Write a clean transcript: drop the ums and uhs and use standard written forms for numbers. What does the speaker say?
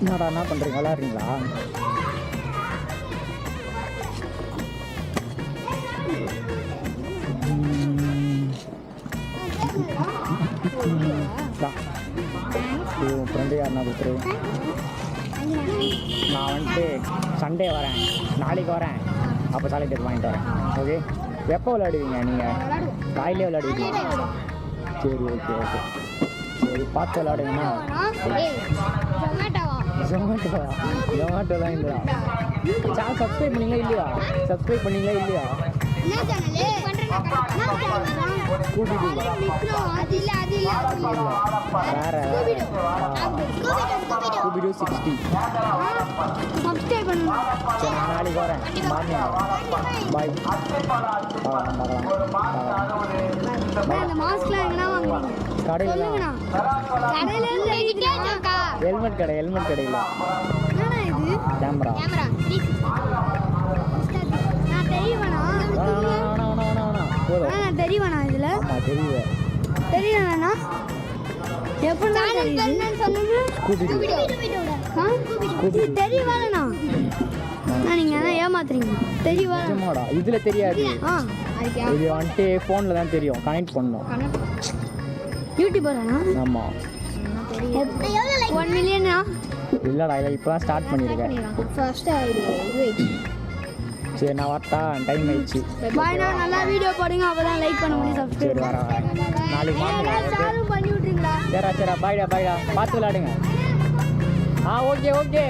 என்னடா என்ன பண்ணுறீங்க, விளாட்றீங்களா? உன் ஃப்ரெண்டு யாருன்னா கொடுத்துரு. நான் வந்துட்டு சண்டே வரேன், நாளைக்கு வரேன், அப்போ சாலிடேட் வாங்கிட்டு வரேன். ஓகே, எப்போ விளையாடுவீங்க நீங்கள்? காலையிலே விளையாடுவீங்க? சரி, ஓகே ஓகே, சரி பார்த்து விளையாடுங்கன்னா. ஜொமேட்டோலாம் இல்லையா? சேனல் சப்ஸ்கிரைப் பண்ணீங்களா இல்லையா? சப்ஸ்கிரைப் பண்ணீங்களா இல்லையா? வேற ஸ்கூபிடூ 60. சரி, நான் நாளைக்கு வரேன், மார்னிங் பாய். கடையில் ஹெல்மெட் கடை, ஹெல்மெட் கடையில் கேமரா. தெரியுமாண்ணா இதுல? தெரியலண்ணா. எப்படி தெரியவாண்ணா? நீங்க ஏமாத்துறீங்க. தெரியுமாடா? இதுல தெரியாது, இது வந்துட்டு ஃபோனில் தான் தெரியும், கனெக்ட் பண்ணணும். யூடியூபராண்ணா? ஆமாம். 1 மில்லியனா? இல்லைடா, இல்லை இப்போ தான் ஸ்டார்ட் பண்ணியிருக்கேன். சரி, நான் வரட்டா, டைம் ஆயிடுச்சு. பாய்ண்ணா, நல்லா வீடியோ போடுங்க, அப்பதான் லைக் பண்ண முடியும், சப்ஸ்கிரைப். சரி, வரேன். நாளைக்கு பண்ணி விட்றீங்களா? சரி, பாய்டா பாய்டா, பார்த்து விளையாடுங்க. Okay okay.